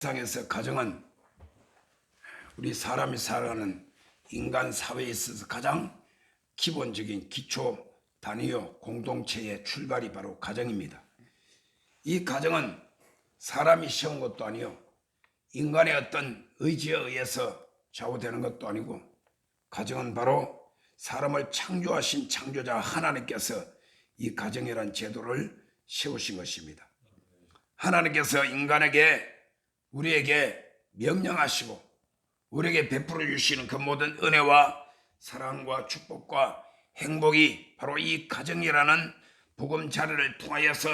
세상에서 가정은 우리 사람이 살아가는 인간 사회에 있어서 가장 기본적인 기초 단위요 공동체의 출발이 바로 가정입니다. 이 가정은 사람이 세운 것도 아니요 인간의 어떤 의지에 의해서 좌우되는 것도 아니고, 가정은 바로 사람을 창조하신 창조자 하나님께서 이 가정이란 제도를 세우신 것입니다. 하나님께서 인간에게 우리에게 명령하시고 우리에게 베풀어 주시는 그 모든 은혜와 사랑과 축복과 행복이 바로 이 가정이라는 복음자리를 통하여서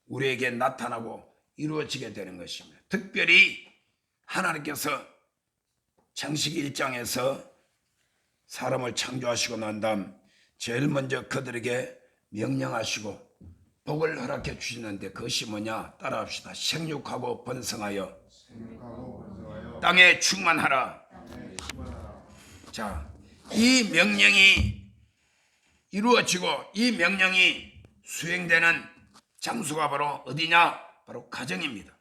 우리에게 나타나고 이루어지게 되는 것입니다. 특별히 하나님께서 창세기 1장에서 사람을 창조하시고 난 다음 제일 먼저 그들에게 명령하시고 복을 허락해 주시는데, 그것이 뭐냐? 따라합시다. 생육하고 번성하여 땅에 충만하라. 자, 이 명령이 이루어지고 이 명령이 수행되는 장소가 바로 어디냐? 바로 가정입니다.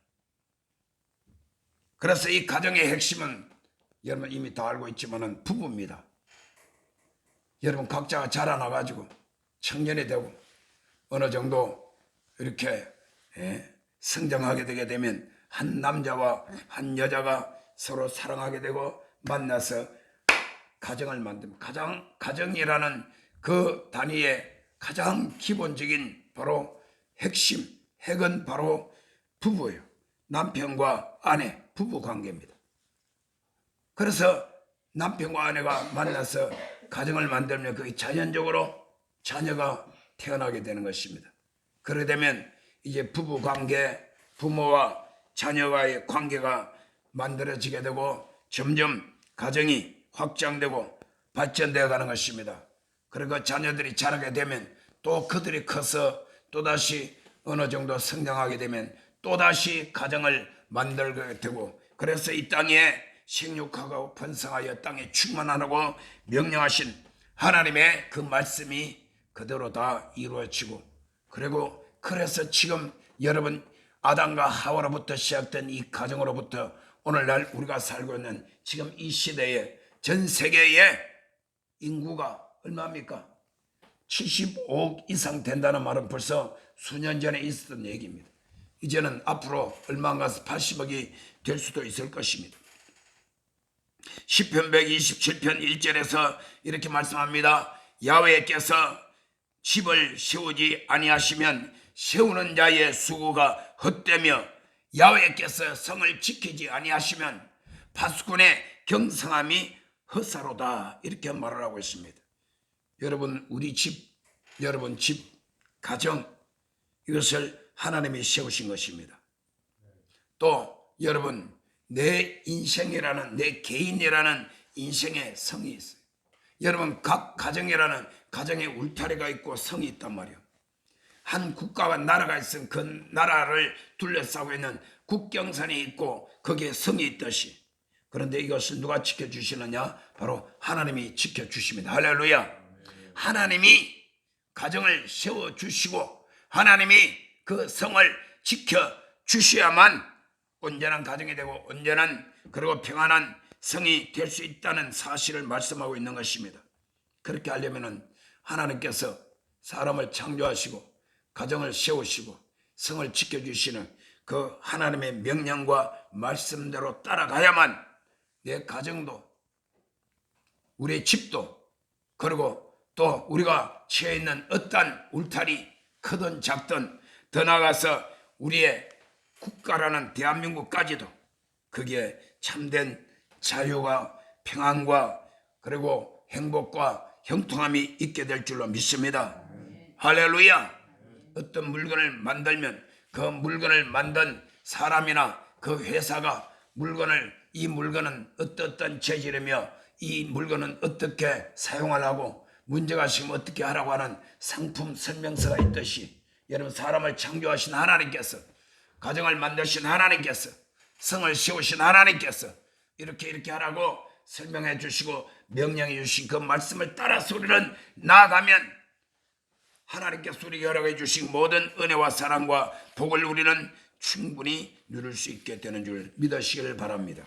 그래서 이 가정의 핵심은 여러분 이미 다 알고 있지만은 부부입니다. 여러분 각자가 자라나가지고 청년이 되고 어느 정도 이렇게 성장하게 되게 되면 한 남자와 한 여자가 서로 사랑하게 되고 만나서 가정을 만듭니다. 가정이라는 그 단위의 가장 기본적인 바로 핵은 바로 부부예요. 남편과 아내, 부부 관계입니다. 그래서 남편과 아내가 만나서 가정을 만들면 그게 자연적으로 자녀가 태어나게 되는 것입니다. 그러게 되면 이제 부부 관계, 부모와 자녀와의 관계가 만들어지게 되고 점점 가정이 확장되고 발전되어 가는 것입니다. 그리고 자녀들이 자라게 되면 또 그들이 커서 또다시 어느 정도 성장하게 되면 또다시 가정을 만들게 되고, 그래서 이 땅에 생육하고 번성하여 땅에 충만하라고 명령하신 하나님의 그 말씀이 그대로 다 이루어지고, 그리고 그래서 지금 여러분 아담과 하와로부터 시작된 이 가정으로부터 오늘날 우리가 살고 있는 지금 이 시대에 전 세계의 인구가 얼마입니까? 75억 이상 된다는 말은 벌써 수년 전에 있었던 얘기입니다. 이제는 앞으로 얼마 안 가서 80억이 될 수도 있을 것입니다. 시편 127편 1절에서 이렇게 말씀합니다. 야훼께서 집을 세우지 아니하시면 세우는 자의 수고가 헛되며 야훼께서 성을 지키지 아니하시면 파수꾼의 경성함이 헛사로다, 이렇게 말을 하고 있습니다. 여러분 우리 집, 여러분 집, 가정, 이것을 하나님이 세우신 것입니다. 또 여러분 내 인생이라는, 내 개인이라는 인생의 성이 있어요. 여러분 각 가정이라는 가정의 울타리가 있고 성이 있단 말이에요. 한 국가와 나라가 있으면 그 나라를 둘러싸고 있는 국경선이 있고 거기에 성이 있듯이, 그런데 이것을 누가 지켜주시느냐? 바로 하나님이 지켜주십니다. 할렐루야. 하나님이 가정을 세워주시고 하나님이 그 성을 지켜주셔야만 온전한 가정이 되고 온전한 그리고 평안한 성이 될 수 있다는 사실을 말씀하고 있는 것입니다. 그렇게 하려면 하나님께서 사람을 창조하시고 가정을 세우시고 성을 지켜주시는 그 하나님의 명령과 말씀대로 따라가야만 내 가정도, 우리의 집도, 그리고 또 우리가 처해 있는 어떠한 울타리 크든 작든, 더 나아가서 우리의 국가라는 대한민국까지도 그게 참된 자유와 평안과 그리고 행복과 형통함이 있게 될 줄로 믿습니다. 할렐루야. 어떤 물건을 만들면 그 물건을 만든 사람이나 그 회사가 이 물건은 어떤 재질이며 이 물건은 어떻게 사용하라고, 문제가 있으면 어떻게 하라고 하는 상품 설명서가 있듯이, 여러분 사람을 창조하신 하나님께서, 가정을 만드신 하나님께서, 성을 세우신 하나님께서 이렇게 하라고 설명해 주시고 명령해 주신 그 말씀을 따라서 우리는 나아가면 하나님께서 우리에게 허락해 주신 모든 은혜와 사랑과 복을 우리는 충분히 누릴 수 있게 되는 줄 믿으시길 바랍니다.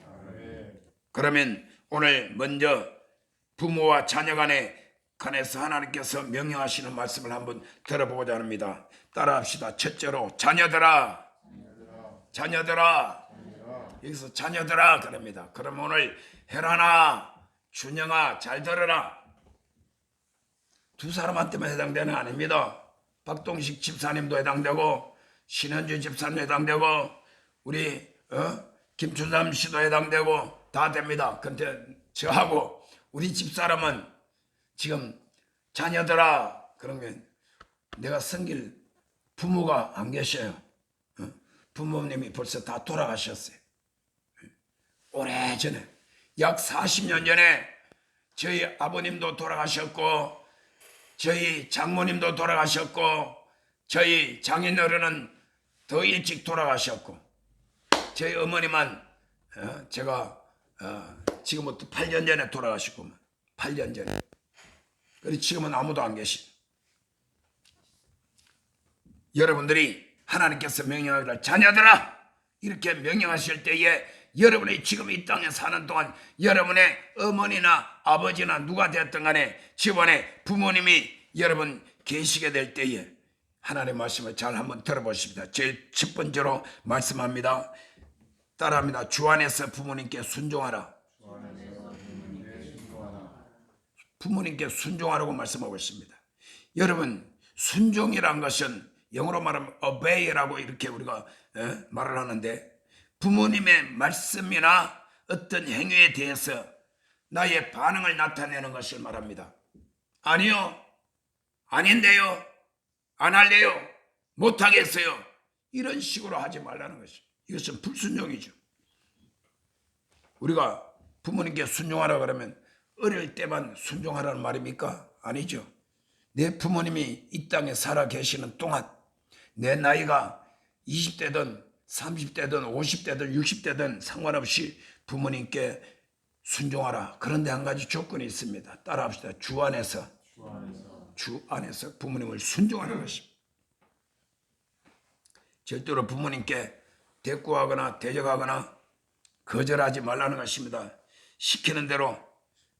그러면 오늘 먼저 부모와 자녀 간에서 하나님께서 명령하시는 말씀을 한번 들어보고자 합니다. 따라합시다. 첫째로 자녀들아, 자녀들아, 여기서 자녀들아 그럽니다. 그럼 오늘 혜란아, 준영아 잘 들어라. 두 사람한테만 해당되는 아닙니다. 박동식 집사님도 해당되고 신현주 집사님도 해당되고 우리 김춘삼 씨도 해당되고 다 됩니다. 근데 저하고 우리 집사람은 지금 자녀들아 그러면 내가 섬길 부모가 안 계셔요. 부모님이 벌써 다 돌아가셨어요. 오래전에 약 40년 전에 저희 아버님도 돌아가셨고 저희 장모님도 돌아가셨고 저희 장인어른은 더 일찍 돌아가셨고 저희 어머니만 제가 지금부터 8년 전에 돌아가셨구만. 8년 전에. 그리고 지금은 아무도 안 계시. 여러분들이 하나님께서 명령하기를 자녀들아 이렇게 명령하실 때에 여러분이 지금 이 땅에 사는 동안 여러분의 어머니나 아버지나 누가 되었든 간에 집안에 부모님이 여러분 계시게 될 때에 하나님의 말씀을 잘 한번 들어보십니다. 제일 첫 번째로 말씀합니다. 따라합니다. 주 안에서 부모님께 순종하라. 부모님께 순종하라고 말씀하고 있습니다. 여러분 순종이란 것은 영어로 말하면 obey라고 이렇게 우리가 말을 하는데 부모님의 말씀이나 어떤 행위에 대해서 나의 반응을 나타내는 것을 말합니다. 아니요, 아닌데요, 안 할래요, 못하겠어요 이런 식으로 하지 말라는 것이죠. 이것은 불순종이죠. 우리가 부모님께 순종하라 그러면 어릴 때만 순종하라는 말입니까? 아니죠. 내 부모님이 이 땅에 살아 계시는 동안 내 나이가 20대든 30대든 50대든 60대든 상관없이 부모님께 순종하라. 그런데 한 가지 조건이 있습니다. 따라합시다. 주 안에서 부모님을 순종하는 것입니다. 절대로 부모님께 대꾸하거나 대적하거나 거절하지 말라는 것입니다. 시키는 대로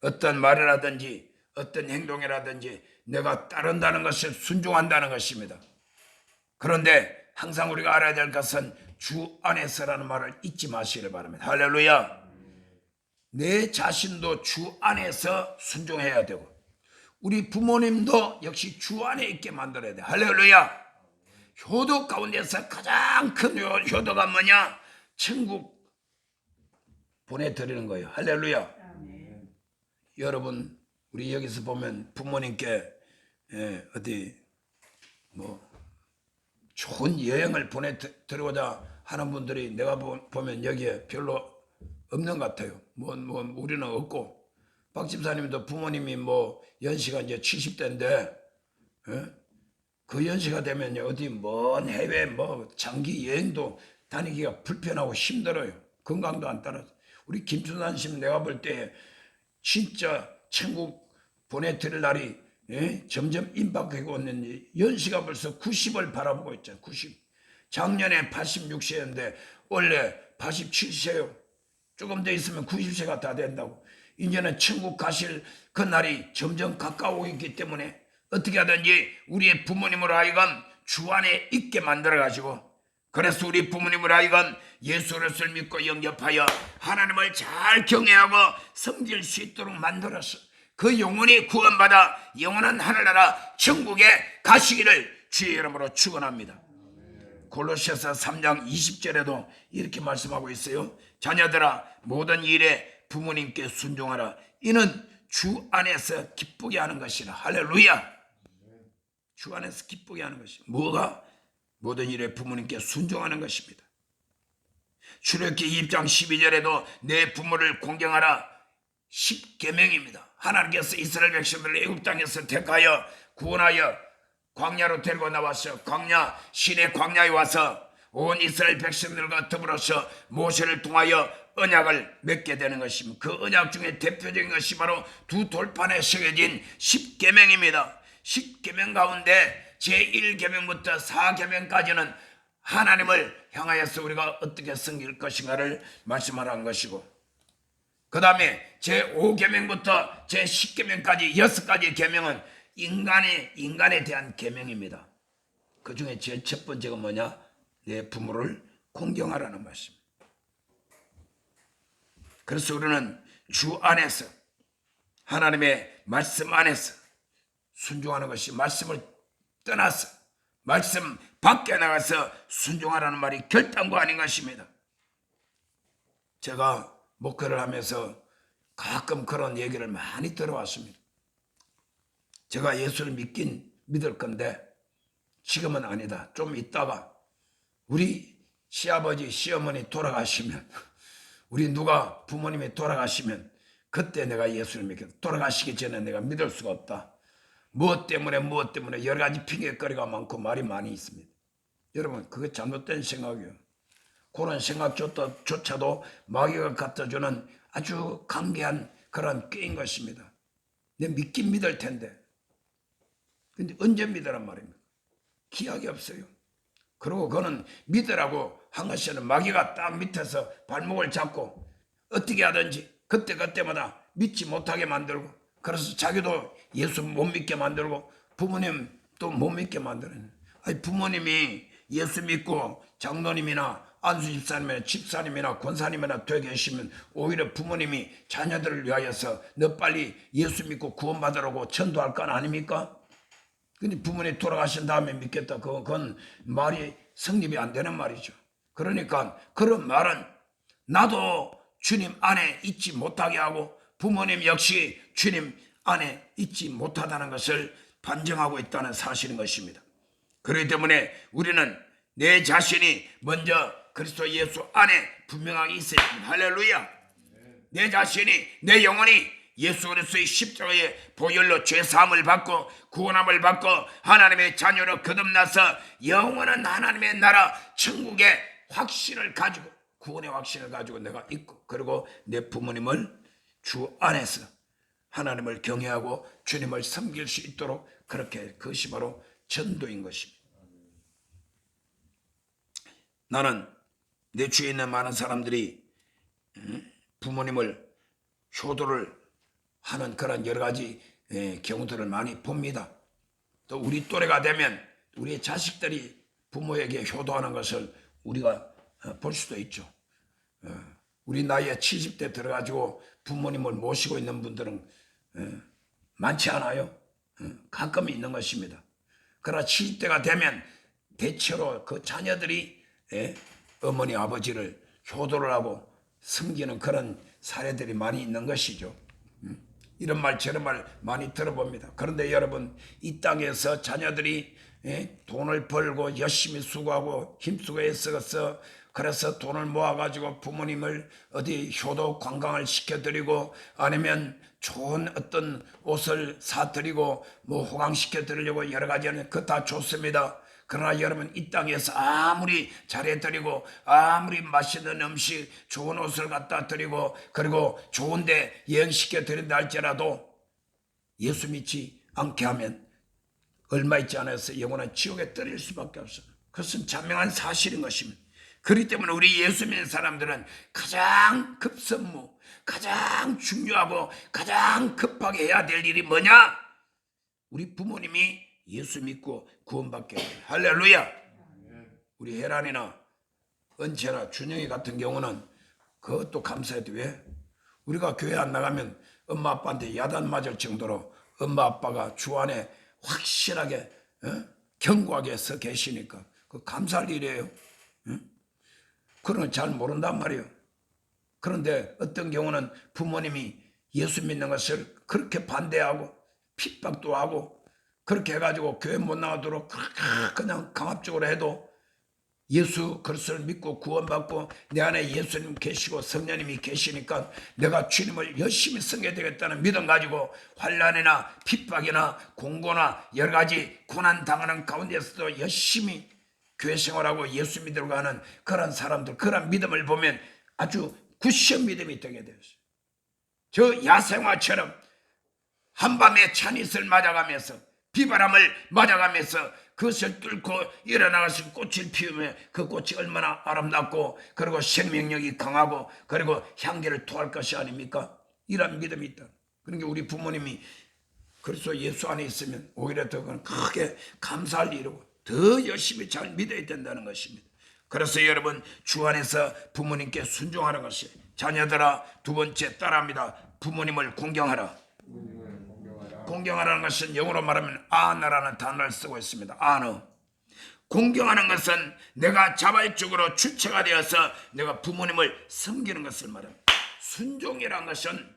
어떤 말이라든지 어떤 행동이라든지 내가 따른다는 것을 순종한다는 것입니다. 그런데 항상 우리가 알아야 될 것은 주 안에서라는 말을 잊지 마시길 바랍니다. 할렐루야. 내 자신도 주 안에서 순종해야 되고 우리 부모님도 역시 주 안에 있게 만들어야 돼. 할렐루야. 효도 가운데서 가장 큰 효도가 뭐냐? 천국 보내드리는 거예요. 할렐루야. 여러분 우리 여기서 보면 부모님께 어디 뭐 좋은 여행을 보내드리고자 하는 분들이 내가 보면 여기에 별로 없는 것 같아요. 뭐 우리는 없고 박 집사님도 부모님이 뭐 연세가 이제 70대인데 그 연세가 되면 어디 먼 해외 뭐 장기 여행도 다니기가 불편하고 힘들어요. 건강도 안 따라서. 우리 김춘환 씨 내가 볼 때 진짜 천국 보내드릴 날이 점점 임박하고 있는지 연시가 벌써 90을 바라보고 있잖아요. 90. 작년에 86세였는데 원래 87세요. 조금 더 있으면 90세가 다 된다고. 이제는 천국 가실 그 날이 점점 가까우고 있기 때문에 어떻게 하든지 우리의 부모님으로 하여금 주 안에 있게 만들어가지고 그래서 우리 부모님으로 하여금 예수 그리스도를 믿고 영접하여 하나님을 잘 경외하고 섬길 수 있도록 만들어서 그 영혼이 구원받아 영원한 하늘나라 천국에 가시기를 주의 이름으로 축원합니다. 골로새서 3장 20절에도 이렇게 말씀하고 있어요. 자녀들아 모든 일에 부모님께 순종하라. 이는 주 안에서 기쁘게 하는 것이라. 할렐루야. 주 안에서 기쁘게 하는 것이 뭐가? 모든 일에 부모님께 순종하는 것입니다. 출애굽기 2장 12절에도 내 부모를 공경하라. 10계명입니다. 하나님께서 이스라엘 백성들을 애굽 땅에서 택하여 구원하여 광야로 데리고 나와서 시내 광야에 와서 온 이스라엘 백성들과 더불어서 모세를 통하여 언약을 맺게 되는 것입니다. 그 언약 중에 대표적인 것이 바로 두 돌판에 새겨진 10계명입니다. 10계명 가운데 제1계명부터 4계명까지는 하나님을 향하여서 우리가 어떻게 섬길 것인가를 말씀하라는 것이고, 그 다음에 제5계명부터 제10계명까지 6가지 계명은 인간에 대한 계명입니다. 그 중에 제일 첫 번째가 뭐냐? 내 부모를 공경하라는 말씀입니다. 그래서 우리는 주 안에서, 하나님의 말씀 안에서 순종하는 것이, 말씀을 떠나서 말씀 밖에 나가서 순종하라는 말이 결단코 아닌 것입니다. 제가 목회를 하면서 가끔 그런 얘기를 많이 들어왔습니다. 제가 예수를 믿을 건데 지금은 아니다. 좀 있다가 우리 시아버지, 시어머니 돌아가시면, 우리 누가 부모님이 돌아가시면 그때 내가 예수를 믿겠다. 돌아가시기 전에 내가 믿을 수가 없다. 무엇 때문에 여러 가지 핑계거리가 많고 말이 많이 있습니다. 여러분, 그게 잘못된 생각이에요. 그런 생각조차도 마귀가 갖다주는 아주 강개한 그런 꾀인 것입니다. 내 믿긴 믿을 텐데, 근데 언제 믿으란 말입니까? 기약이 없어요. 그리고 그는 믿으라고 한 것은 마귀가 딱 밑에서 발목을 잡고 어떻게 하든지 그때마다 믿지 못하게 만들고, 그래서 자기도 예수 못 믿게 만들고 부모님도 못 믿게 만드는. 아니, 부모님이 예수 믿고 장로님이나 안수 집사님이나 권사님이나 되게 계시면 오히려 부모님이 자녀들을 위하여서 너 빨리 예수 믿고 구원받으라고 전도할 건 아닙니까? 근데 부모님이 돌아가신 다음에 믿겠다. 그건 말이 성립이 안 되는 말이죠. 그러니까 그런 말은 나도 주님 안에 있지 못하게 하고 부모님 역시 주님 안에 있지 못하다는 것을 반증하고 있다는 사실인 것입니다. 그렇기 때문에 우리는 내 자신이 먼저 그리스도 예수 안에 분명하게 있어야 합니다. 할렐루야. 내 자신이, 내 영혼이 예수 그리스도의 십자가의 보혈로 죄사함을 받고 구원함을 받고 하나님의 자녀로 거듭나서 영원한 하나님의 나라 천국의 확신을 가지고, 구원의 확신을 가지고 내가 있고, 그리고 내 부모님을 주 안에서 하나님을 경외하고 주님을 섬길 수 있도록, 그렇게, 그것이 바로 전도인 것입니다. 나는 내 주위에 있는 많은 사람들이 부모님을 효도를 하는 그런 여러 가지 경우들을 많이 봅니다. 또 우리 또래가 되면 우리의 자식들이 부모에게 효도하는 것을 우리가 볼 수도 있죠. 우리 나이에 70대 들어가지고 부모님을 모시고 있는 분들은 많지 않아요. 가끔 있는 것입니다. 그러나 70대가 되면 대체로 그 자녀들이 어머니 아버지를 효도를 하고 섬기는 그런 사례들이 많이 있는 것이죠. 이런 말 저런 말 많이 들어봅니다. 그런데 여러분, 이 땅에서 자녀들이 돈을 벌고 열심히 수고하고 힘쓰고 애써서, 그래서 돈을 모아가지고 부모님을 어디 효도 관광을 시켜드리고 아니면 좋은 어떤 옷을 사드리고 뭐 호강시켜드리려고 여러 가지 하는, 그거 다 좋습니다. 그러나 여러분, 이 땅에서 아무리 잘해드리고 아무리 맛있는 음식 좋은 옷을 갖다 드리고 그리고 좋은데 여행시켜드린다 할지라도 예수 믿지 않게 하면 얼마 있지 않아서 영원한 지옥에 떨어질 수밖에 없어요. 그것은 자명한 사실인 것입니다. 그렇기 때문에 우리 예수 믿는 사람들은 가장 급선무, 가장 중요하고 가장 급하게 해야 될 일이 뭐냐? 우리 부모님이 예수 믿고 구원받게 해요. 할렐루야. 우리 혜란이나 은채나 준영이 같은 경우는 그것도 감사해도, 왜? 우리가 교회 안 나가면 엄마 아빠한테 야단 맞을 정도로 엄마 아빠가 주 안에 확실하게 견고하게 서 계시니까 그 감사할 일이에요. 그런 건 잘 모른단 말이에요. 그런데 어떤 경우는 부모님이 예수 믿는 것을 그렇게 반대하고 핍박도 하고 그렇게 해가지고 교회 못 나가도록 그냥 강압적으로 해도 예수 그리스도를 믿고 구원받고 내 안에 예수님 계시고 성령님이 계시니까 내가 주님을 열심히 섬겨야 되겠다는 믿음 가지고 환난이나 핍박이나 공고나 여러 가지 고난 당하는 가운데서도 열심히 교회 생활하고 예수 믿으려고 하는 그런 사람들, 그런 믿음을 보면 아주 굳건 믿음이 되게 되었어요. 저 야생화처럼 한밤에 찬이슬 맞아가면서 비바람을 맞아가면서 그것을 뚫고 일어나가서 꽃을 피우며 그 꽃이 얼마나 아름답고 그리고 생명력이 강하고 그리고 향기를 토할 것이 아닙니까? 이런 믿음이 있다. 그러니까 우리 부모님이 그래서 예수 안에 있으면 오히려 더 크게 감사할 일이고 더 열심히 잘 믿어야 된다는 것입니다. 그래서 여러분 주 안에서 부모님께 순종하는 것이 자녀들아 두 번째 따라합니다. 부모님을 공경하라. 공경하라는 것은 영어로 말하면 아너라는 단어를 쓰고 있습니다. 아너. 공경하는 것은 내가 자발적으로 주체가 되어서 내가 부모님을 섬기는 것을 말합니다. 순종이라는 것은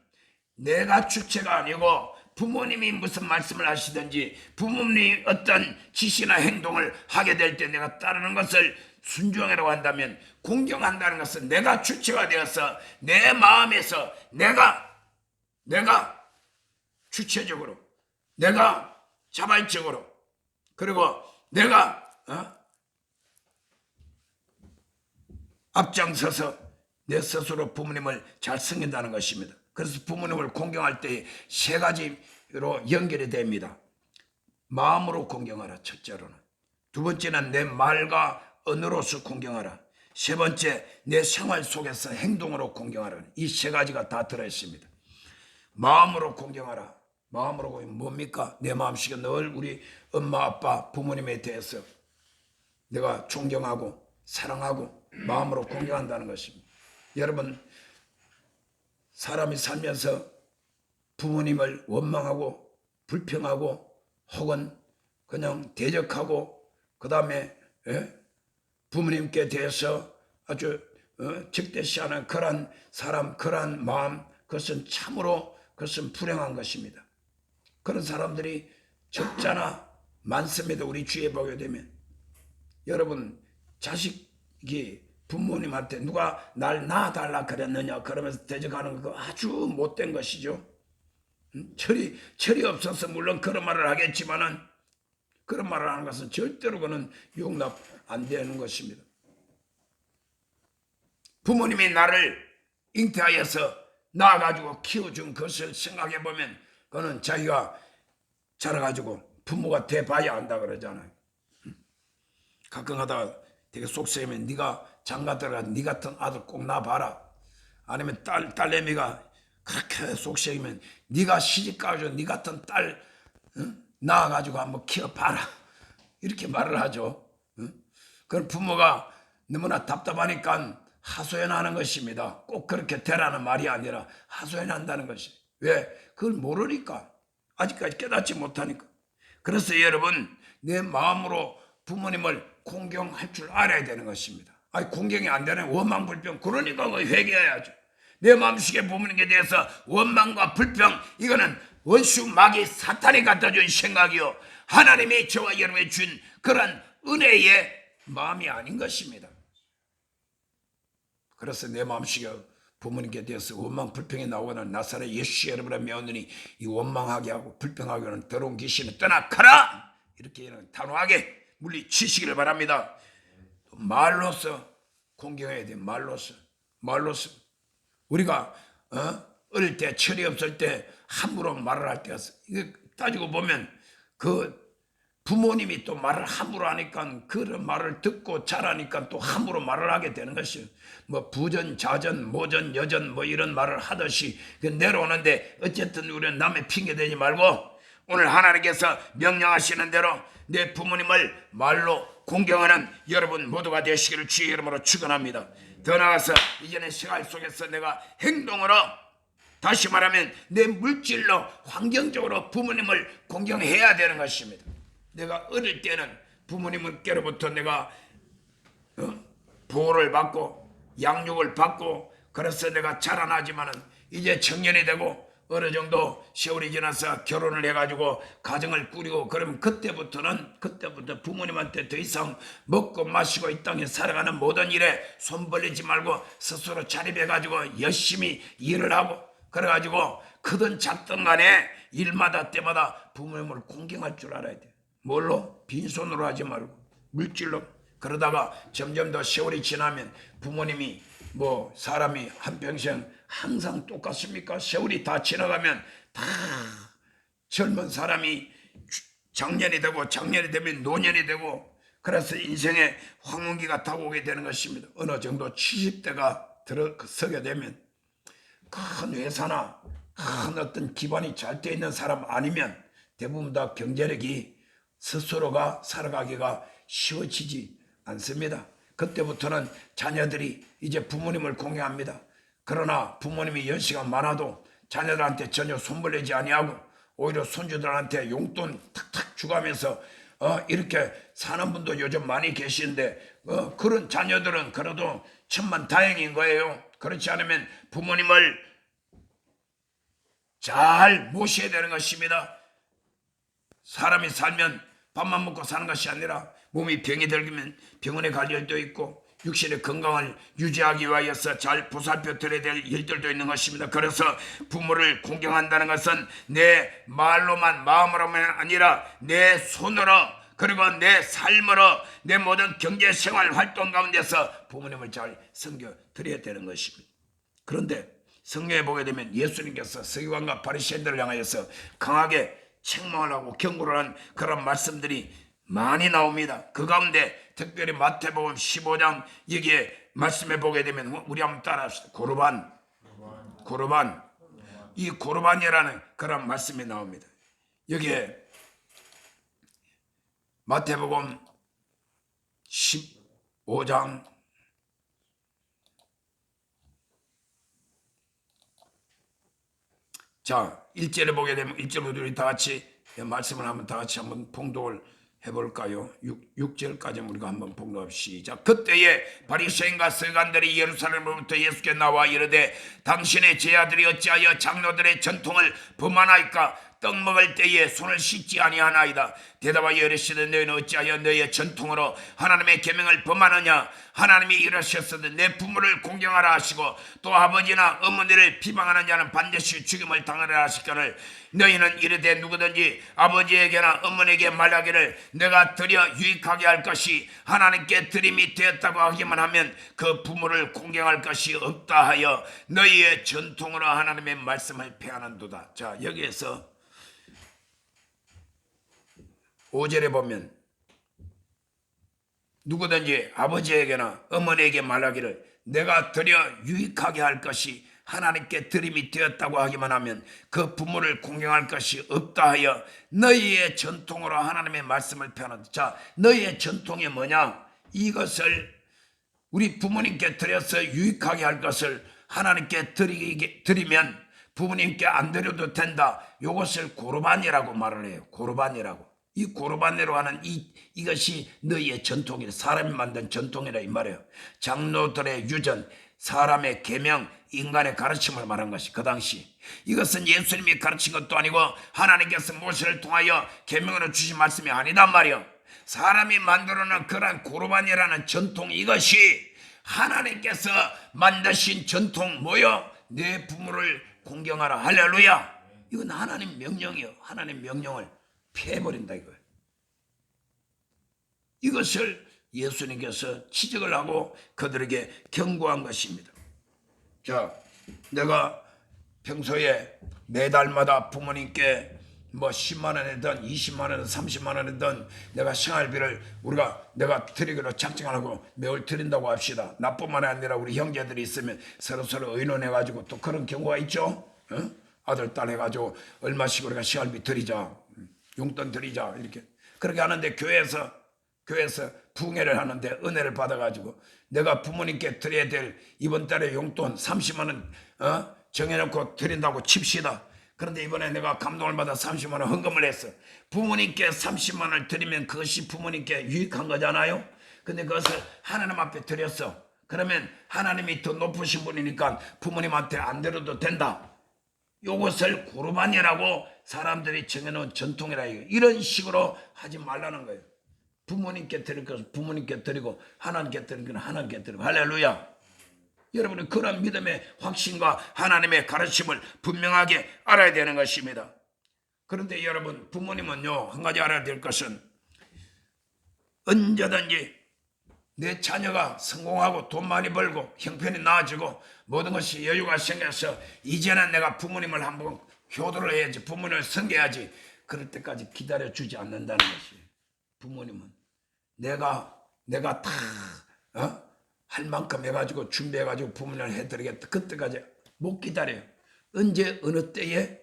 내가 주체가 아니고 부모님이 무슨 말씀을 하시든지 부모님이 어떤 지시나 행동을 하게 될 때 내가 따르는 것을 순종이라고 한다면, 공경한다는 것은 내가 주체가 되어서 내 마음에서 내가 주체적으로, 내가 자발적으로, 그리고 내가 앞장서서 내 스스로 부모님을 잘 섬긴다는 것입니다. 그래서 부모님을 공경할 때 세 가지로 연결이 됩니다. 마음으로 공경하라, 첫째로는. 두 번째는 내 말과 언어로서 공경하라. 세 번째, 내 생활 속에서 행동으로 공경하라. 이 세 가지가 다 들어있습니다. 마음으로 공경하라. 마음으로 공경 뭡니까? 내 마음속에 늘 우리 엄마 아빠 부모님에 대해서 내가 존경하고 사랑하고 마음으로 공경한다는 것입니다. 여러분, 사람이 살면서 부모님을 원망하고 불평하고 혹은 그냥 대적하고 그 다음에 부모님께 대해서 아주 적대시하는 그런 사람, 그런 마음, 그것은 참으로 그것은 불행한 것입니다. 그런 사람들이 적잖아 많습니다. 우리 주위에 보게 되면. 여러분, 자식이 부모님한테 누가 날 낳아달라 그랬느냐 그러면서 대적하는 거 아주 못된 것이죠. 철이 없어서 물론 그런 말을 하겠지만은 그런 말을 하는 것은 절대로 그는 용납 안 되는 것입니다. 부모님이 나를 잉태하여서 낳아가지고 키워준 것을 생각해 보면 그는 자기가 자라가지고 부모가 돼봐야 한다 그러잖아요. 가끔 하다가 되게 속쓰이면 네가 장가 들어가서 네 같은 아들 꼭 낳아봐라. 아니면 딸내미가 그렇게 속쓰이면 네가 시집가서 네 같은 딸 낳아가지고 한번 키워봐라. 이렇게 말을 하죠. 그런 부모가 너무나 답답하니까 하소연하는 것입니다. 꼭 그렇게 되라는 말이 아니라 하소연한다는 것이. 왜? 그걸 모르니까. 아직까지 깨닫지 못하니까. 그래서 여러분, 내 마음으로 부모님을 공경할 줄 알아야 되는 것입니다. 아니, 공경이 안 되는 원망 불평, 그러니까 회개해야죠. 내 마음속에 부모님에 대해서 원망과 불평, 이거는 원수 마귀 사탄이 갖다 준 생각이요, 하나님이 저와 여러분에 준 그런 은혜의 마음이 아닌 것입니다. 그래서 내 마음속에 부모님께 대해서 원망 불평이 나오거나 나사렛 예수 여러분의 명언이 이 원망하게 하고 불평하게 하는 더러운 귀신을 떠나가라, 이렇게 단호하게 물리치시기를 바랍니다. 말로서 공경해야 돼. 말로서 우리가 어릴 때 철이 없을 때 함부로 말을 할 때가 있어. 이거 따지고 보면 그 부모님이 또 말을 함부로 하니까 그런 말을 듣고 자라니까 또 함부로 말을 하게 되는 것이에요. 뭐 부전, 자전, 모전, 여전 뭐 이런 말을 하듯이 내려오는데, 어쨌든 우리는 남의 핑계 대지 말고 오늘 하나님께서 명령하시는 대로 내 부모님을 말로 공경하는 여러분 모두가 되시기를 주의 이름으로 축원합니다. 더 나아가서 이전의 생활 속에서 내가 행동으로, 다시 말하면 내 물질로 환경적으로 부모님을 공경해야 되는 것입니다. 내가 어릴 때는 부모님께로부터 내가 보호를 받고 양육을 받고 그래서 내가 자라나지만은 이제 청년이 되고 어느 정도 세월이 지나서 결혼을 해가지고 가정을 꾸리고 그러면 그때부터 부모님한테 더 이상 먹고 마시고 이 땅에 살아가는 모든 일에 손 벌리지 말고 스스로 자립해가지고 열심히 일을 하고, 그래가지고 크든 작든 간에 일마다 때마다 부모님을 공경할 줄 알아야 돼. 뭘로? 빈손으로 하지 말고 물질로. 그러다가 점점 더 세월이 지나면 부모님이 뭐 사람이 한평생 항상 똑같습니까? 세월이 다 지나가면 다 젊은 사람이 장년이 되고 장년이 되면 노년이 되고 그래서 인생의 황혼기가 다가오게 되는 것입니다. 어느 정도 70대가 들어서게 되면 큰 회사나 큰 어떤 기반이 잘 돼 있는 사람 아니면 대부분 다 경제력이 스스로가 살아가기가 쉬워지지 않습니다. 그때부터는 자녀들이 이제 부모님을 공경합니다. 그러나 부모님이 연세가 많아도 자녀들한테 전혀 손벌리지 아니하고 오히려 손주들한테 용돈 탁탁 주가면서 이렇게 사는 분도 요즘 많이 계시는데 그런 자녀들은 그래도 천만다행인 거예요. 그렇지 않으면 부모님을 잘 모셔야 되는 것입니다. 사람이 살면 밥만 먹고 사는 것이 아니라 몸이 병이 들면 병원에 갈 일도 있고 육신의 건강을 유지하기 위하여서 잘 보살펴 드려야 될 일들도 있는 것입니다. 그래서 부모를 공경한다는 것은 내 말로만 마음으로만 아니라 내 손으로 그리고 내 삶으로 내 모든 경제생활 활동 가운데서 부모님을 잘 섬겨 드려야 되는 것입니다. 그런데 성경에 보게 되면 예수님께서 서기관과 바리새인들을 향하여서 강하게 책망을 하고 경고를 한 그런 말씀들이 많이 나옵니다. 그 가운데 특별히 마태복음 15장 여기에 말씀해 보게 되면 우리 한번 따라합시다. 고르반 이 고르반이라는 그런 말씀이 나옵니다. 여기에 마태복음 15장 자 1절에 보게 되면 1절부터 우리 다 같이 말씀을 한번 다 같이 한번 봉독을 해볼까요? 6절까지 우리가 한번 봉독합시다. 시작. 그때에 바리새인과 서기관들이 예루살렘으로부터 예수께 나와 이르되 당신의 제자들이 어찌하여 장로들의 전통을 범하나이까? 떡 먹을 때에 손을 씻지 아니하나이다. 대답하여 이르시되 너희는 어찌하여 너희의 전통으로 하나님의 계명을 범하느냐? 하나님이 이르셨으되 내 부모를 공경하라 하시고 또 아버지나 어머니를 비방하는 자는 반드시 죽임을 당하리라 하시거늘 너희는 이르되 누구든지 아버지에게나 어머니에게 말하기를 내가 드려 유익하게 할 것이 하나님께 드림이 되었다고 하기만 하면 그 부모를 공경할 것이 없다 하여 너희의 전통으로 하나님의 말씀을 폐하는도다. 자, 여기에서 5절에 보면 누구든지 아버지에게나 어머니에게 말하기를 내가 드려 유익하게 할 것이 하나님께 드림이 되었다고 하기만 하면 그 부모를 공경할 것이 없다 하여 너희의 전통으로 하나님의 말씀을 펴는. 자, 너희의 전통이 뭐냐? 이것을 우리 부모님께 드려서 유익하게 할 것을 하나님께 드리면 부모님께 안 드려도 된다. 이것을 고르반이라고 말을 해요. 고르반이라고. 이 고르반으로 하는 이것이 너희의 전통이라. 사람이 만든 전통이라 이 말이에요. 장로들의 유전, 사람의 계명, 인간의 가르침을 말한 것이 그 당시. 이것은 예수님이 가르친 것도 아니고 하나님께서 모세를 통하여 계명으로 주신 말씀이 아니단 말이에요. 사람이 만들어놓은 그런 고르반이라는 전통, 이것이 하나님께서 만드신 전통 뭐요? 내 부모를 공경하라. 할렐루야. 이건 하나님 명령이에요. 하나님 명령을 피해버린다 이거예요. 이것을 예수님께서 지적을 하고 그들에게 경고한 것입니다. 자, 내가 평소에 매달마다 부모님께 뭐 10만 원이든 20만 원이든 30만 원이든 내가 생활비를 내가 드리기로 작정하고 매월 드린다고 합시다. 나뿐만 아니라 우리 형제들이 있으면 서로 의논해가지고 또 그런 경우가 있죠. 아들 딸 해가지고 얼마씩 우리가 생활비 드리자, 용돈 드리자 이렇게 그렇게 하는데 교회에서 부흥회를 하는데 은혜를 받아가지고 내가 부모님께 드려야 될 이번 달에 용돈 30만 원 정해놓고 드린다고 칩시다. 그런데 이번에 내가 감동을 받아 30만 원 헌금을 했어. 부모님께 30만 원을 드리면 그것이 부모님께 유익한 거잖아요. 근데 그것을 하나님 앞에 드렸어. 그러면 하나님이 더 높으신 분이니까 부모님한테 안 드려도 된다. 이것을 고르반이라고 사람들이 정해놓은 전통이라 이거. 이런 식으로 하지 말라는 거예요. 부모님께 드릴 것을 부모님께 드리고 하나님께 드릴 것은 하나님께 드리고. 할렐루야. 여러분은 그런 믿음의 확신과 하나님의 가르침을 분명하게 알아야 되는 것입니다. 그런데 여러분, 부모님은요, 한 가지 알아야 될 것은 언제든지 내 자녀가 성공하고 돈 많이 벌고 형편이 나아지고 모든 것이 여유가 생겨서 이제는 내가 부모님을 한번 효도를 해야지, 부모님을 섬겨야지, 그럴 때까지 기다려주지 않는다는 것이에요. 부모님은 내가 다 할 만큼 해가지고 준비해가지고 부모님을 해드리겠다. 그때까지 못 기다려요. 언제 어느 때에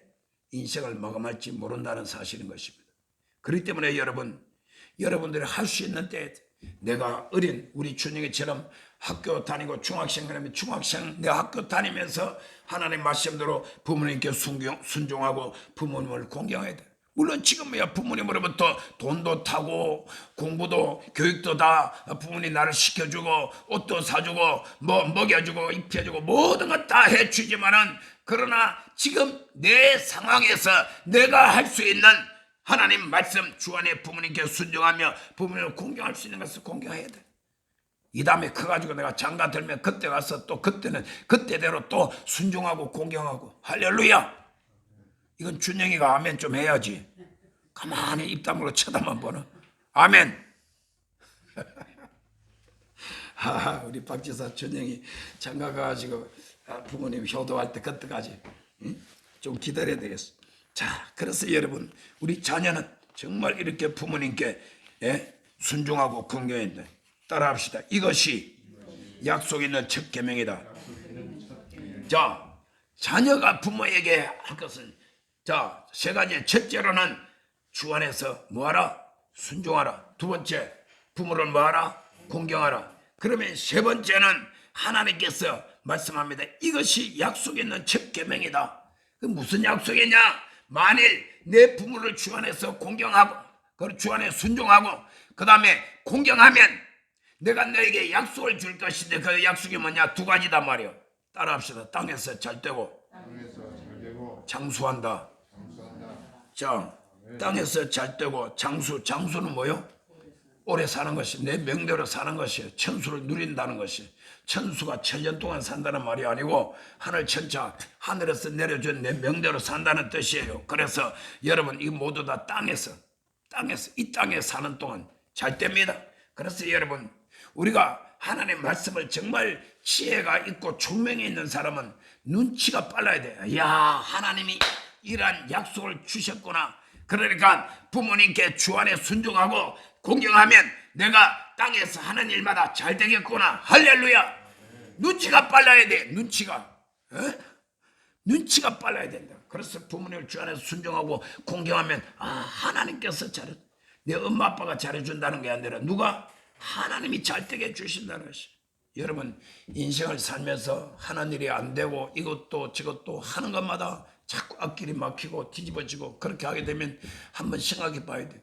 인생을 마감할지 모른다는 사실인 것입니다. 그렇기 때문에 여러분들이 할 수 있는 때, 내가 어린 우리 준영이처럼 학교 다니고 중학생 그러면 중학생 내 학교 다니면서 하나님 말씀대로 부모님께 순종하고 부모님을 공경해야 돼. 물론 지금이야 부모님으로부터 돈도 타고 공부도 교육도 다 부모님 나를 시켜주고 옷도 사주고 뭐 먹여주고 입혀주고 모든 것 다 해주지만은, 그러나 지금 내 상황에서 내가 할 수 있는 하나님 말씀 주 안에 부모님께 순종하며 부모님을 공경할 수 있는 것을 공경해야 돼. 이 다음에 커가지고 내가 장가 들면 그때 가서 또 그때는 그때대로 또 순종하고 공경하고. 할렐루야. 이건 준영이가 아멘 좀 해야지. 가만히 입 다물고 쳐다만 보는 아멘. 우리 박지사 준영이 장가 가가지고 부모님 효도할 때 그때까지 좀 기다려야 되겠어. 자, 그래서 여러분, 우리 자녀는 정말 이렇게 부모님께 순종하고 공경해야 돼. 따라합시다. 이것이 약속 있는 첫 계명이다. 자, 자녀가 부모에게 할 것은, 자, 세 가지. 첫째로는 주 안에서 뭐하라? 순종하라. 두 번째, 부모를 뭐하라? 공경하라. 그러면 세 번째는 하나님께서 말씀합니다. 이것이 약속 있는 첫 계명이다. 그 무슨 약속이냐? 만일 내 부모를 주 안에서 공경하고, 그리고 주 안에 순종하고, 그 다음에 공경하면 내가 너에게 약속을 줄 것인데, 그 약속이 뭐냐? 두 가지다 말이요. 따라합시다. 땅에서 잘 되고 장수한다. 자, 땅에서 잘 되고 장수는 뭐요? 오래 사는 것이, 내 명대로 사는 것이에요. 천수를 누린다는 것이. 천수가 1000년 동안 산다는 말이 아니고 하늘 천차, 하늘에서 내려준 내 명대로 산다는 뜻이에요. 그래서 여러분, 이 모두 다 땅에서 이 땅에 사는 동안 잘 됩니다. 그래서 여러분, 우리가 하나님의 말씀을 정말 지혜가 있고 총명이 있는 사람은 눈치가 빨라야 돼요. 야, 하나님이 이러한 약속을 주셨구나. 그러니까 부모님께 주 안에 순종하고 공경하면 내가 땅에서 하는 일마다 잘 되겠구나. 할렐루야. 눈치가 빨라야 돼. 눈치가 빨라야 된다. 그래서 부모님을 주 안에서 순종하고 공경하면, 하나님께서 내 엄마 아빠가 잘해준다는 게 아니라 누가? 하나님이 잘 되게 해주신다는 것이. 여러분, 인생을 살면서 하는 일이 안 되고 이것도 저것도 하는 것마다 자꾸 앞길이 막히고 뒤집어지고 그렇게 하게 되면 한번 생각해 봐야 돼.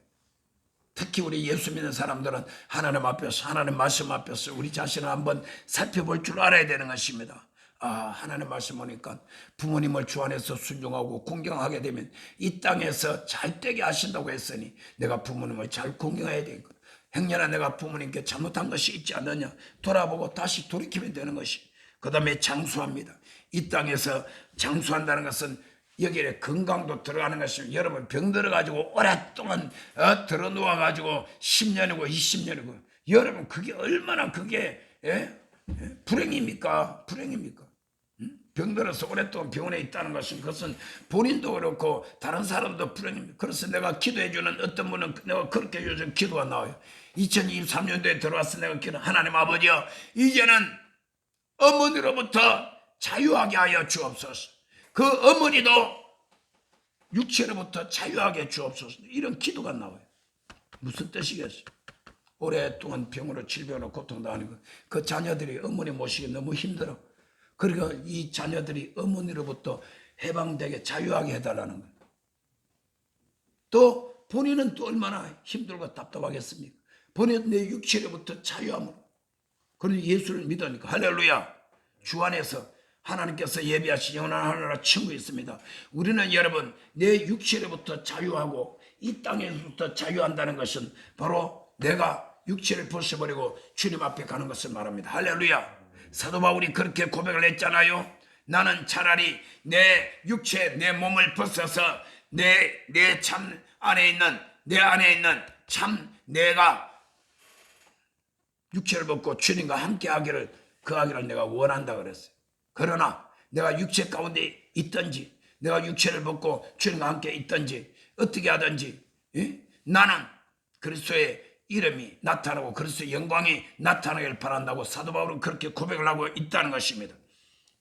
특히 우리 예수 믿는 사람들은 하나님 앞에서, 하나님 말씀 앞에서 우리 자신을 한번 살펴볼 줄 알아야 되는 것입니다. 하나님 말씀 보니까 부모님을 주 안에서 순종하고 공경하게 되면 이 땅에서 잘 되게 하신다고 했으니 내가 부모님을 잘 공경해야 되거든. 행여나 내가 부모님께 잘못한 것이 있지 않느냐 돌아보고 다시 돌이키면 되는 것이. 그 다음에 장수합니다. 이 땅에서 장수한다는 것은 여기에 건강도 들어가는 것이면, 여러분 병 들어가지고 오랫동안 들어 누워가지고 10년이고 20년이고, 여러분 그게 얼마나 그게 불행입니까? 병 들어서 오랫동안 병원에 있다는 것은, 그것은 본인도 그렇고 다른 사람도 불행입니다. 그래서 내가 기도해주는 어떤 분은, 내가 그렇게 요즘 기도가 나와요. 2023년도에 들어와서 내가 기도, 하나님 아버지여, 이제는 어머니로부터 자유하게 하여 주옵소서. 그 어머니도 육체로부터 자유하게 주옵소서. 이런 기도가 나와요. 무슨 뜻이겠어요? 오랫동안 병으로 질병으로 고통당하는 그 자녀들이 어머니 모시기 너무 힘들어. 그러니까 이 자녀들이 어머니로부터 해방되게 자유하게 해달라는 거예요. 또 본인은 또 얼마나 힘들고 답답하겠습니까? 본인 내 육체로부터 자유함으로. 그런데 예수를 믿으니까, 할렐루야, 주 안에서 하나님께서 예비하신 영원한 하나님과 친구 있습니다. 우리는 여러분 내 육체로부터 자유하고 이 땅에서부터 자유한다는 것은 바로 내가 육체를 벗어버리고 주님 앞에 가는 것을 말합니다. 할렐루야. 사도 바울이 그렇게 고백을 했잖아요. 나는 차라리 내 육체, 내 몸을 벗어서 내 안에 있는 참 내가 육체를 벗고 주님과 함께 하기를, 그 하기를 내가 원한다 그랬어요. 그러나 내가 육체 가운데 있든지 내가 육체를 벗고 주님과 함께 있든지 어떻게 하든지 나는 그리스도의 이름이 나타나고 그리스도의 영광이 나타나길 바란다고 사도 바울은 그렇게 고백을 하고 있다는 것입니다.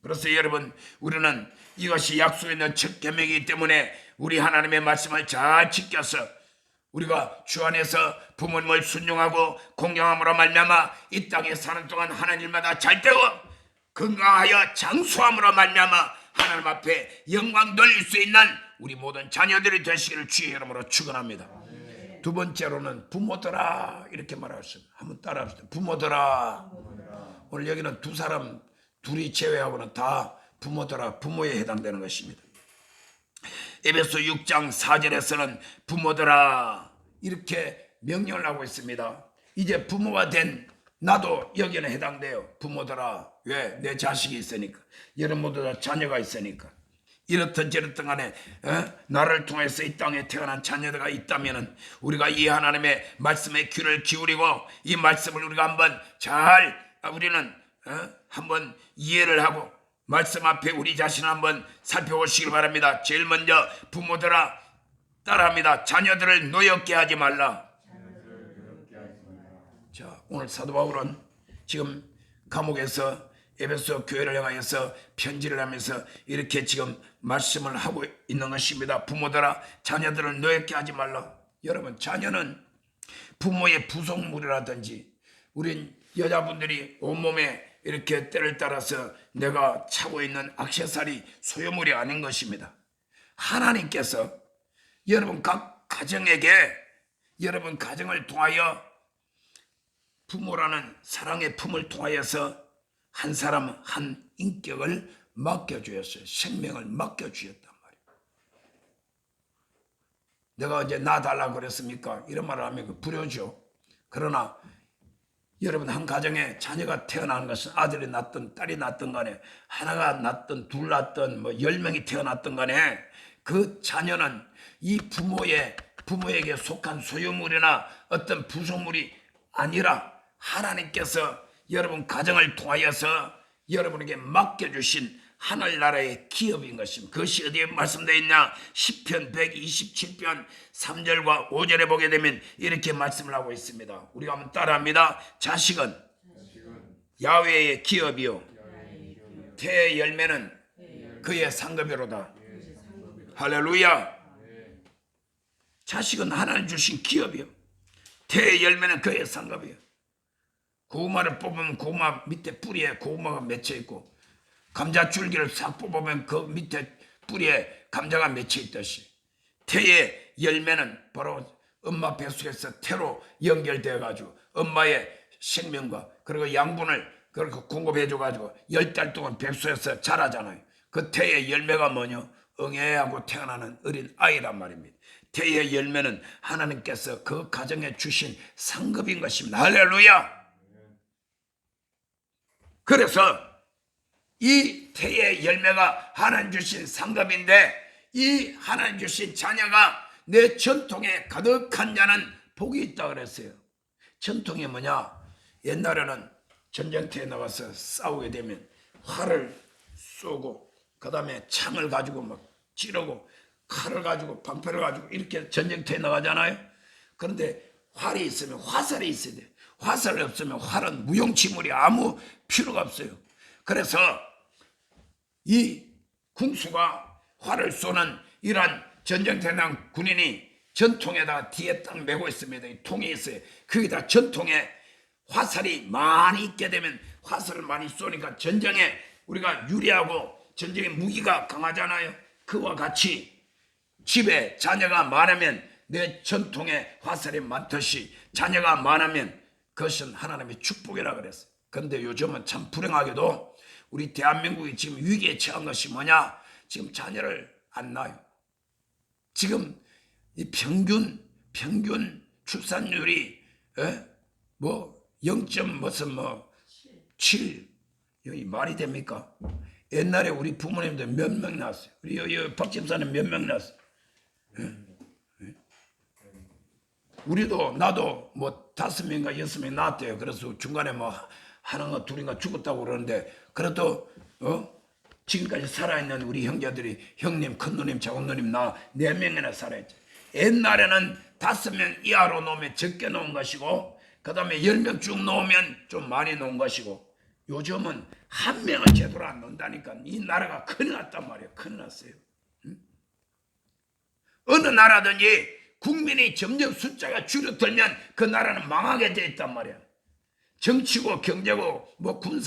그래서 여러분, 우리는 이것이 약속에 있는 첫 계명이기 때문에 우리 하나님의 말씀을 잘 지켜서 우리가 주 안에서 부모님을 순종하고 공경함으로 말미암아 이 땅에 사는 동안 하나님 일마다 잘 되고 건강하여 장수함으로 말미암아 하나님 앞에 영광 돌릴 수 있는 우리 모든 자녀들이 되시기를 주의 이름으로 축원합니다. 두 번째로는 부모들아 이렇게 말하셨습니다. 한번 따라합시다. 부모들아. 오늘 여기는 두 사람 둘이 제외하고는 다 부모들아, 부모에 해당되는 것입니다. 에베소 6장 4절에서는 부모들아 이렇게 명령을 하고 있습니다. 이제 부모가 된 나도 여기는 해당돼요. 부모들아. 왜? 내 자식이 있으니까. 여러분 모두 다 자녀가 있으니까. 이렇든 저렇든 간에 나를 통해서 이 땅에 태어난 자녀가 있다면 우리가 이 하나님의 말씀에 귀를 기울이고 이 말씀을 우리가 한번 잘 우리는 한번 이해를 하고 말씀 앞에 우리 자신을 한번 살펴보시길 바랍니다. 제일 먼저 부모들아 따라합니다. 자녀들을 노엽게 하지 말라. 자, 오늘 사도 바울은 지금 감옥에서 에베소 교회를 향하여서 편지를 하면서 이렇게 지금 말씀을 하고 있는 것입니다. 부모들아 자녀들을 노엽게 하지 말라. 여러분, 자녀는 부모의 부속물이라든지 우린 여자분들이 온몸에 이렇게 때를 따라서 내가 차고 있는 액세서리 소유물이 아닌 것입니다. 하나님께서 여러분 각 가정에게 여러분 가정을 통하여 부모라는 사랑의 품을 통하여서 한 사람 한 인격을 맡겨주었어요. 생명을 맡겨주었단 말이에요. 내가 이제 나 달라고 그랬습니까? 이런 말을 하면 그 불효죠. 그러나 여러분 한 가정에 자녀가 태어나는 것은 아들이 낳든 딸이 낳든 간에 하나가 낳든 둘 낳든 뭐 10명이 태어났든 간에 그 자녀는 이 부모에게 속한 소유물이나 어떤 부속물이 아니라 하나님께서 여러분 가정을 통하여서 여러분에게 맡겨주신 하늘나라의 기업인 것입니다. 그것이 어디에 말씀되어 있냐? 시편 127편 3절과 5절에 보게 되면 이렇게 말씀을 하고 있습니다. 우리가 한번 따라합니다. 자식은 야훼의 기업이요 태의 열매는 그의 상급이로다. 할렐루야. 자식은 하나님 주신 기업이요 태의 열매는 그의 상급이요. 고구마를 뽑으면 고구마 밑에 뿌리에 고구마가 맺혀 있고 감자 줄기를 싹 뽑으면 그 밑에 뿌리에 감자가 맺혀 있듯이 태의 열매는 바로 엄마 뱃속에서 태로 연결되어 가지고 엄마의 생명과 그리고 양분을 그렇게 공급해 줘 가지고 10달 동안 뱃속에서 자라잖아요. 그 태의 열매가 뭐냐? 응애하고 태어나는 어린 아이란 말입니다. 태의 열매는 하나님께서 그 가정에 주신 상급인 것입니다. 할렐루야. 그래서 이 태의 열매가 하나님 주신 상급인데 이 하나님 주신 자녀가 내 전통에 가득한 자는 복이 있다 그랬어요. 전통이 뭐냐? 옛날에는 전쟁터에 나가서 싸우게 되면 활을 쏘고 그 다음에 창을 가지고 막 찌르고 칼을 가지고 방패를 가지고 이렇게 전쟁터에 나가잖아요. 그런데 활이 있으면 화살이 있어야 돼요. 화살이 없으면 활은 무용지물이 아무 필요가 없어요. 그래서 이 궁수가 활을 쏘는 이러한 전쟁터에 나간 군인이 전통에다가 뒤에 딱 메고 있습니다. 이 통이 있어요. 거기다 전통에 화살이 많이 있게 되면 화살을 많이 쏘니까 전쟁에 우리가 유리하고 전쟁의 무기가 강하잖아요. 그와 같이 집에 자녀가 많으면 내 전통에 화살이 많듯이 자녀가 많으면 그것은 하나님의 축복이라 그랬어요. 그런데 요즘은 참 불행하게도 우리 대한민국이 지금 위기에 처한 것이 뭐냐? 지금 자녀를 안 낳아요. 지금 이 평균 출산율이 뭐 0. 무슨 뭐 7 여기 말이 됩니까? 옛날에 우리 부모님들 몇 명 낳았어요. 우리 박 집사님 몇 명 낳았어요. 우리도 나도 뭐 5명인가 6명 낳았대요. 그래서 중간에 뭐 하나가 둘인가 죽었다고 그러는데 그래도 지금까지 살아있는 우리 형제들이 형님, 큰누님, 작은누님 나 4명이나 살아있죠. 옛날에는 5명 이하로 놓으면 적게 놓은 것이고 그 다음에 10명 쭉 놓으면 좀 많이 놓은 것이고 요즘은 한 명을 제대로 안 놓는다니까 이 나라가 큰일 났단 말이에요. 큰일 났어요. 어느 나라든지 국민이 점점 숫자가 줄어들면 그 나라는 망하게 돼 있단 말이야. 정치고 경제고 뭐 군사